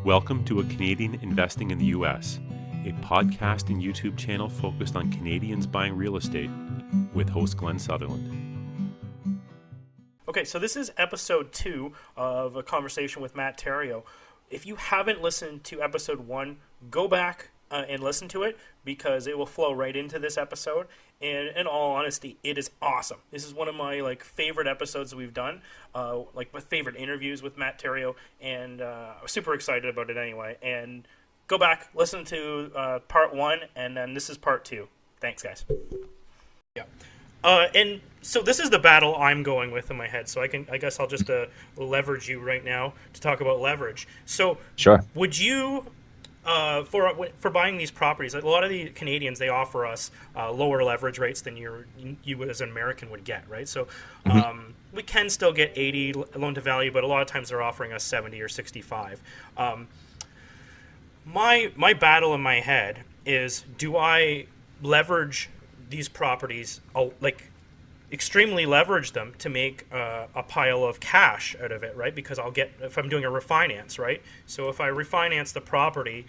Welcome to A Canadian Investing in the U.S., a podcast and YouTube channel focused on Canadians buying real estate, with host Glenn Sutherland. Okay, so this is episode 2 of a conversation with Matt Therioult. If you haven't listened to episode 1, go back and listen to it, because it will flow right into this episode. And in all honesty, it is awesome. This is one of my favorite episodes that we've done, my favorite interviews with Matt Therioult, and I was super excited about it anyway. And go back, listen to part 1, and then this is part 2. Thanks, guys. Yeah. And so this is the battle I'm going with in my head. So I guess I'll just leverage you right now to talk about leverage. So sure. Would you, for buying these properties, a lot of the Canadians, they offer us lower leverage rates than you as an American would get, right? So we can still get 80 loan to value, but a lot of times they're offering us 70 or 65. My battle in my head is, do I leverage these properties, extremely leverage them to make a pile of cash out of it, right? Because if I'm doing a refinance, right? So if I refinance the property,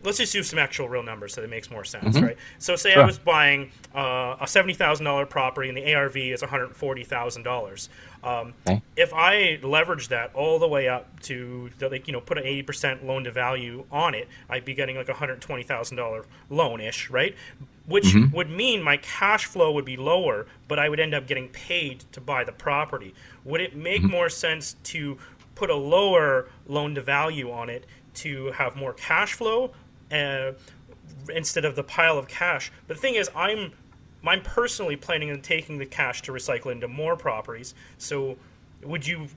let's just use some actual real numbers so that it makes more sense, right? So say I was buying a $70,000 property and the ARV is $140,000. Okay. If I leverage that all the way up to put an 80% loan to value on it, I'd be getting like a $120,000 loan-ish, right? Which would mean my cash flow would be lower, but I would end up getting paid to buy the property. Would it make more sense to put a lower loan to value on it to have more cash flow instead of the pile of cash? But the thing is, I'm personally planning on taking the cash to recycle into more properties. So would you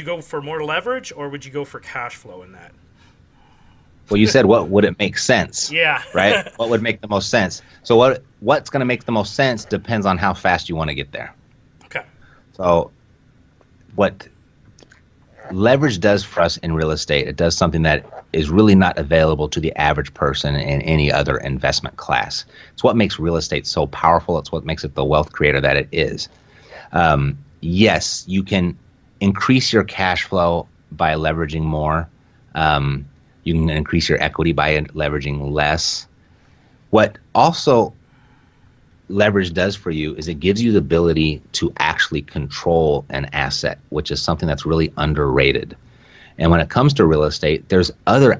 go for more leverage, or would you go for cash flow in that? Well, you said, what would it make sense? Yeah. Right? What would make the most sense? So what's going to make the most sense depends on how fast you want to get there. Okay. So what leverage does for us in real estate, it does something that is really not available to the average person in any other investment class. It's what makes real estate so powerful. It's what makes it the wealth creator that it is. Yes, you can increase your cash flow by leveraging more. You can increase your equity by leveraging less. What also leverage does for you is it gives you the ability to actually control an asset, which is something that's really underrated. And when it comes to real estate, there's other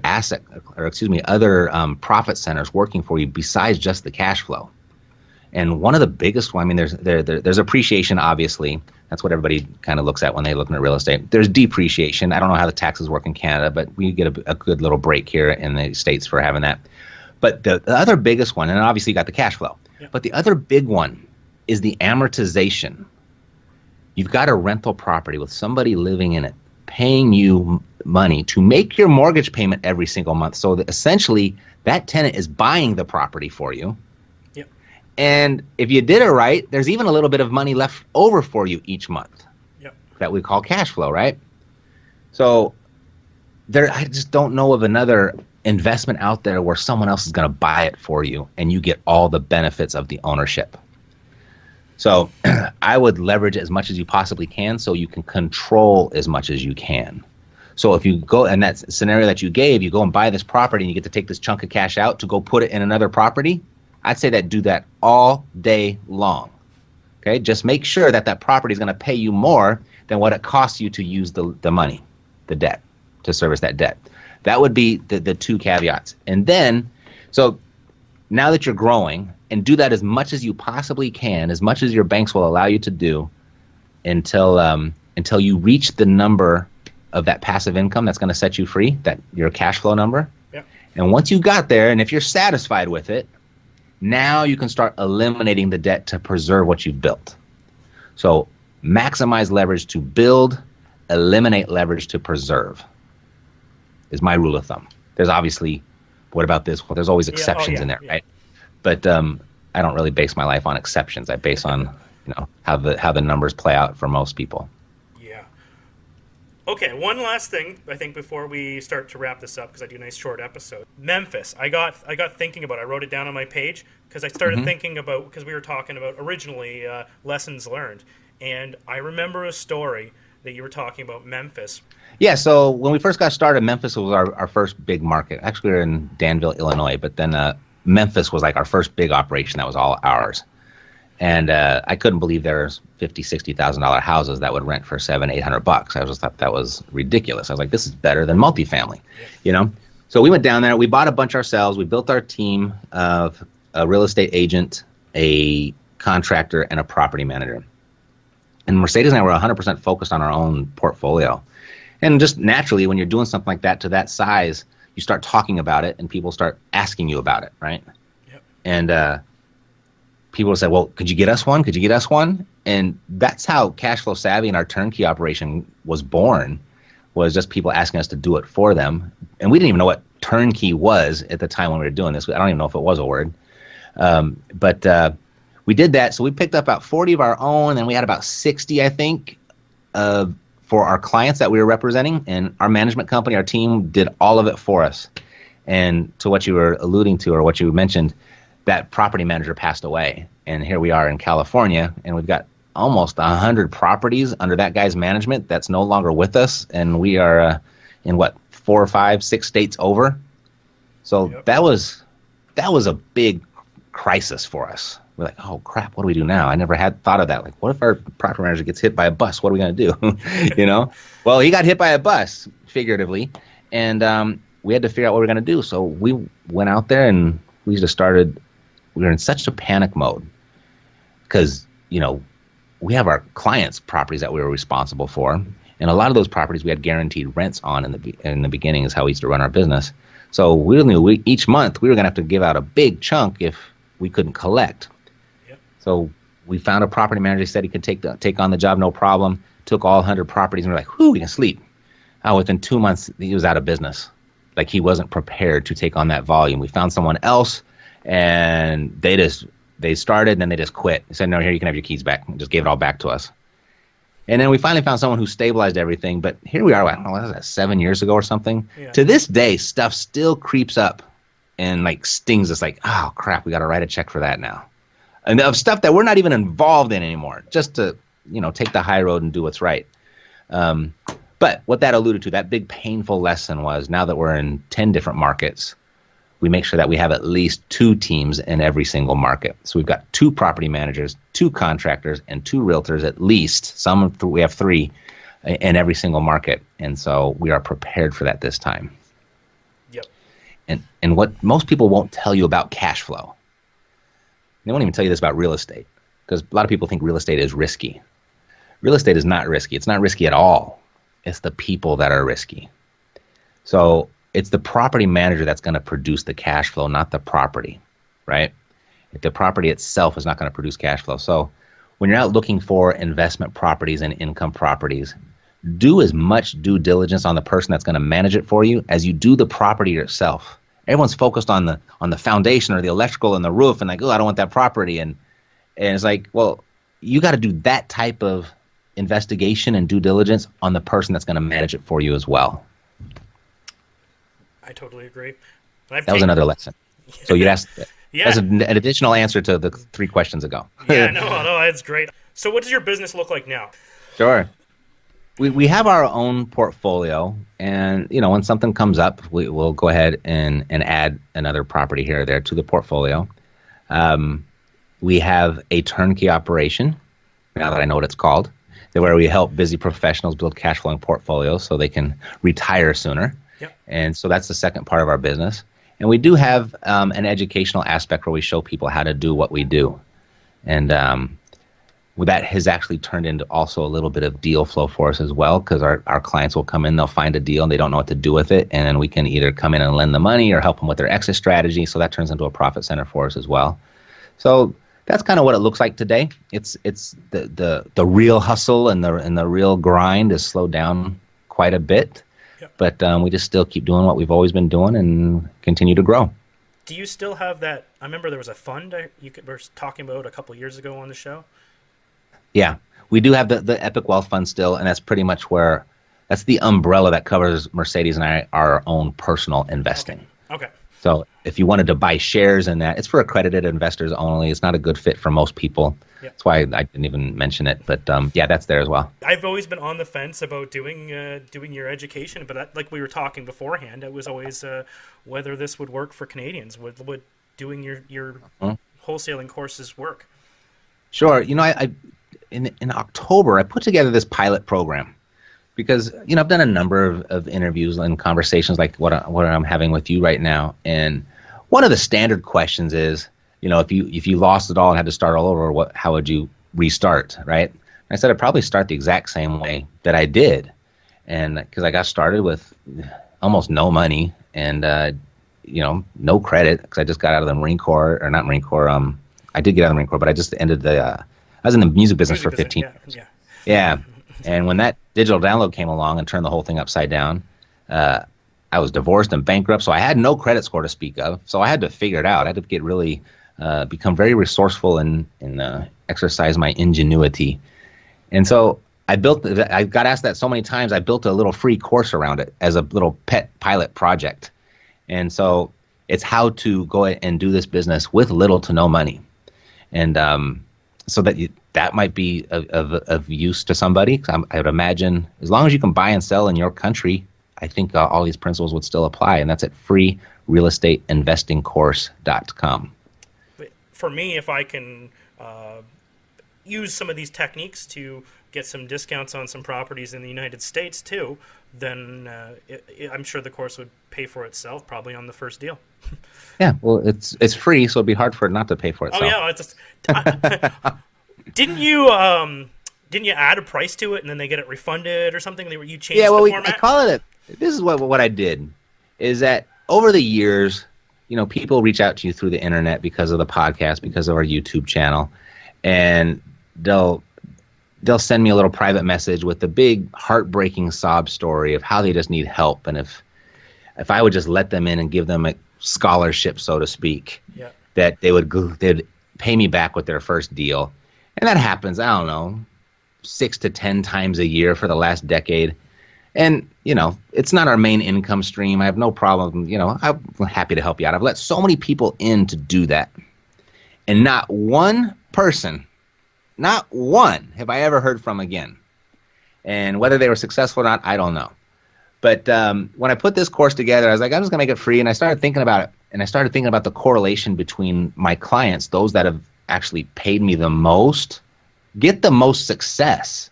profit centers working for you besides just the cash flow. And one of the biggest ones, there's appreciation, obviously. That's what everybody kind of looks at when they're looking at real estate. There's depreciation. I don't know how the taxes work in Canada, but we get a good little break here in the States for having that. But the other biggest one, and obviously you got the cash flow, but the other big one is the amortization. You've got a rental property with somebody living in it, paying you money to make your mortgage payment every single month. So that essentially that tenant is buying the property for you. And if you did it right, there's even a little bit of money left over for you each month that we call cash flow, right? So I just don't know of another investment out there where someone else is going to buy it for you and you get all the benefits of the ownership. So I would leverage as much as you possibly can so you can control as much as you can. So if you go, and that scenario that you gave, you go and buy this property and you get to take this chunk of cash out to go put it in another property, I'd say that do that all day long. Okay, just make sure that property is going to pay you more than what it costs you to use the money, the debt, to service that debt. That would be the two caveats. And then, so now that you're growing, and do that as much as you possibly can, as much as your banks will allow you to do, until you reach the number of that passive income that's going to set you free, that your cash flow number. Yep. And once you got there, and if you're satisfied with it, now you can start eliminating the debt to preserve what you've built. So maximize leverage to build, eliminate leverage to preserve is my rule of thumb. There's obviously, what about this? Well, there's always exceptions in there, right? But I don't really base my life on exceptions. I base on how the numbers play out for most people. Okay, one last thing, I think, before we start to wrap this up, because I do a nice short episode. Memphis, I got thinking about it. I wrote it down on my page, because I started thinking about, because we were talking about originally lessons learned. And I remember a story that you were talking about Memphis. Yeah, so when we first got started, Memphis was our first big market. Actually, we were in Danville, Illinois, but then Memphis was like our first big operation that was all ours. And I couldn't believe there was $50,000, $60,000 houses that would rent for $700-800. I just thought that was ridiculous. I was like, this is better than multifamily, you know? So we went down there. We bought a bunch ourselves. We built our team of a real estate agent, a contractor, and a property manager. And Mercedes and I were 100% focused on our own portfolio. And just naturally, when you're doing something like that to that size, you start talking about it, and people start asking you about it, right? Yep. And people said, well, could you get us one? Could you get us one? And that's how Cash Flow Savvy and our turnkey operation was born, was just people asking us to do it for them. And we didn't even know what turnkey was at the time when we were doing this. I don't even know if it was a word. But we did that. So we picked up about 40 of our own, and we had about 60, I think, for our clients that we were representing. And our management company, our team, did all of it for us. And to what you were alluding to, or what you mentioned, that property manager passed away. And here we are in California, and we've got almost 100 properties under that guy's management that's no longer with us. And we are in 4 or 5, 6 states over. So that was a big crisis for us. We're like, oh crap, what do we do now? I never had thought of that. Like, what if our property manager gets hit by a bus? What are we going to do? You know? Well, he got hit by a bus, figuratively, and we had to figure out what we were going to do. So we went out there and we just started. We were in such a panic mode because, you know, we have our clients' properties that we were responsible for, and a lot of those properties we had guaranteed rents on in the beginning is how we used to run our business. So we knew each month we were going to have to give out a big chunk if we couldn't collect. Yep. So we found a property manager, said he could take on the job, no problem. Took all 100 properties, and we're like, whoo, we can sleep. Within 2 months, he was out of business. Like, he wasn't prepared to take on that volume. We found someone else, and they started, and then they just quit. They said, no, here, you can have your keys back. And just gave it all back to us. And then we finally found someone who stabilized everything. But here we are, I don't know, what was that, 7 years ago or something? Yeah. To this day, stuff still creeps up and, like, stings us like, oh, crap, we got to write a check for that now. And of stuff that we're not even involved in anymore, just to, you know, take the high road and do what's right. But what that alluded to, that big painful lesson was, now that we're in 10 different markets, we make sure that we have at least 2 teams in every single market. So we've got 2 property managers, 2 contractors, and 2 realtors at least. We have 3 in every single market. And so we are prepared for that this time. Yep. And what most people won't tell you about cash flow, they won't even tell you this about real estate, because a lot of people think real estate is risky. Real estate is not risky. It's not risky at all. It's the people that are risky. So it's the property manager that's going to produce the cash flow, not the property, right? The property itself is not going to produce cash flow. So when you're out looking for investment properties and income properties, do as much due diligence on the person that's going to manage it for you as you do the property yourself. Everyone's focused on the foundation or the electrical and the roof, and like, oh, I don't want that property. And it's like, well, you got to do that type of investigation and due diligence on the person that's going to manage it for you as well. I totally agree. That was another lesson. So you'd ask, that's an additional answer to the 3 questions ago. No, that's great. So what does your business look like now? Sure. We have our own portfolio, and, you know, when something comes up, we'll go ahead and add another property here or there to the portfolio. We have a turnkey operation, now that I know what it's called, where we help busy professionals build cash flowing portfolios so they can retire sooner. Yep. And so that's the second part of our business. And we do have an educational aspect where we show people how to do what we do. And that has actually turned into also a little bit of deal flow for us as well, because our clients will come in, they'll find a deal, and they don't know what to do with it. And then we can either come in and lend the money or help them with their exit strategy. So that turns into a profit center for us as well. So that's kind of what it looks like today. It's the real hustle and the real grind is slowed down quite a bit. Yep. But we just still keep doing what we've always been doing and continue to grow. Do you still have that? I remember there was a fund you were talking about a couple of years ago on the show. Yeah, we do have the Epic Wealth Fund still, and that's pretty much that's the umbrella that covers Mercedes and our own personal investing. Okay. So if you wanted to buy shares in that, it's for accredited investors only. It's not a good fit for most people. Yeah. That's why I didn't even mention it. But yeah, that's there as well. I've always been on the fence about doing your education, but like we were talking beforehand, it was always whether this would work for Canadians. Would doing your wholesaling courses work? Sure. I in October I put together this pilot program. Because I've done a number of interviews and conversations like what I'm having with you right now, and one of the standard questions is, if you lost it all and had to start all over, how would you restart, right? And I said I'd probably start the exact same way that I did, and because I got started with almost no money and no credit because I just got out of the Marine Corps, or not Marine Corps. I did get out of the Marine Corps, but I just ended I was in the music business for 15 years. Yeah. And when that digital download came along and turned the whole thing upside down, I was divorced and bankrupt, so I had no credit score to speak of. So I had to figure it out. I had to get really, become very resourceful and exercise my ingenuity. And so I got asked that so many times, I built a little free course around it as a little pet pilot project. And so it's how to go and do this business with little to no money. And so that might be of use to somebody. I would imagine as long as you can buy and sell in your country, I think all these principles would still apply, and that's at freerealestateinvestingcourse.com. For me, if I can use some of these techniques to get some discounts on some properties in the United States too, then I'm sure the course would pay for itself probably on the first deal. Yeah, well, it's free, so it'd be hard for it not to pay for itself. Oh yeah, didn't you add a price to it and then they get it refunded or something? You changed the format? I call it this is what I did is that over the years, people reach out to you through the internet because of the podcast, because of our YouTube channel, and they'll send me a little private message with a big heartbreaking sob story of how they just need help, and if I would just let them in and give them a scholarship, so to speak, that they'd pay me back with their first deal. And that happens, I don't know, 6 to 10 times a year for the last decade. And, it's not our main income stream. I have no problem, I'm happy to help you out. I've let so many people in to do that. And not one person, not one have I ever heard from again. And whether they were successful or not, I don't know. But when I put this course together, I was like, I'm just going to make it free. And I started thinking about it. And I started thinking about the correlation between my clients, those that have actually paid me the most, get the most success,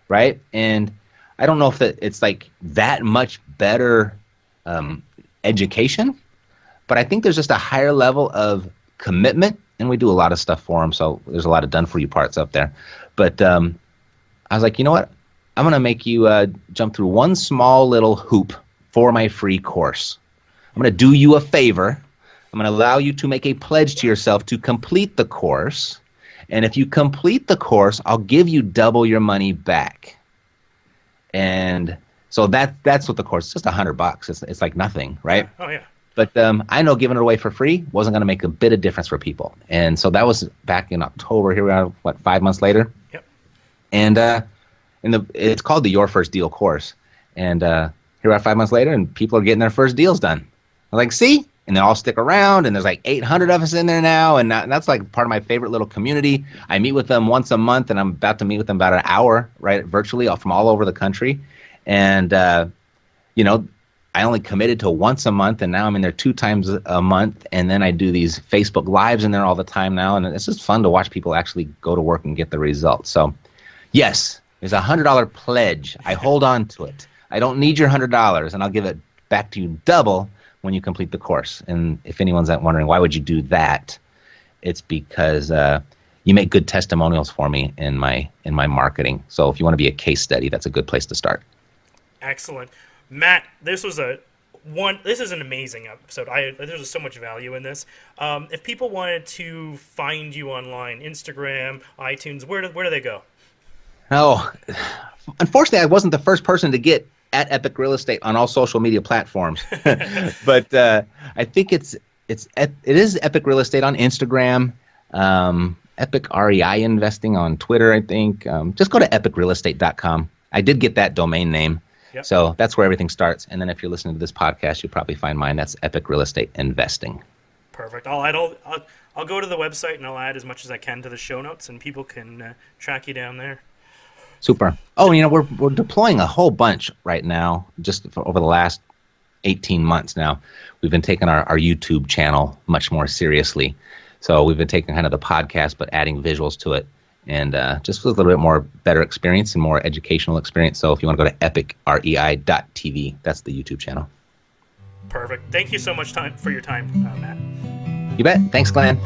right? And I don't know if it's like that much better education, but I think there's just a higher level of commitment. And we do a lot of stuff for them, so there's a lot of done-for-you parts up there. But I was like, you know what? I'm going to make you jump through one small little hoop for my free course. I'm going to do you a favor. I'm going to allow you to make a pledge to yourself to complete the course. And if you complete the course, I'll give you double your money back. And so that's what the course is. Just $100. It's like nothing, right? Oh, yeah. But I know giving it away for free wasn't going to make a bit of difference for people. And so that was back in October. Here we are, 5 months later? Yep. And it's called the Your First Deal course. And here we are 5 months later, and people are getting their first deals done. I'm like, see? And they all stick around, and there's like 800 of us in there now, and that's like part of my favorite little community. I meet with them once a month, and I'm about to meet with them about an hour, right, virtually from all over the country. And, I only committed to once a month, and now I'm in there 2 times a month, and then I do these Facebook Lives in there all the time now, and it's just fun to watch people actually go to work and get the results. So, yes, there's a $100 pledge. I hold on to it. I don't need your $100, and I'll give it back to you double when you complete the course. And if anyone's wondering why would you do that, it's because you make good testimonials for me in my marketing. So if you want to be a case study, that's a good place to start. Excellent. Matt, this is an amazing episode. There's so much value in this. If people wanted to find you online, Instagram, iTunes, where do they go? Oh, unfortunately, I wasn't the first person to get at Epic Real Estate on all social media platforms, but I think it is Epic Real Estate on Instagram, Epic REI Investing on Twitter. I think just go to epicrealestate.com. I did get that domain name. Yep. So that's where everything starts. And then if you're listening to this podcast, you'll probably find mine. That's Epic Real Estate Investing. Perfect. I'll go to the website and I'll add as much as I can to the show notes, and people can track you down there. Super. Oh, we're deploying a whole bunch right now. Just over the last 18 months now, we've been taking our YouTube channel much more seriously. So we've been taking kind of the podcast, but adding visuals to it, and just with a little bit more better experience and more educational experience. So if you want to go to epicrei.tv, that's the YouTube channel. Perfect. Thank you so much for your time, Matt. You bet. Thanks, Glenn.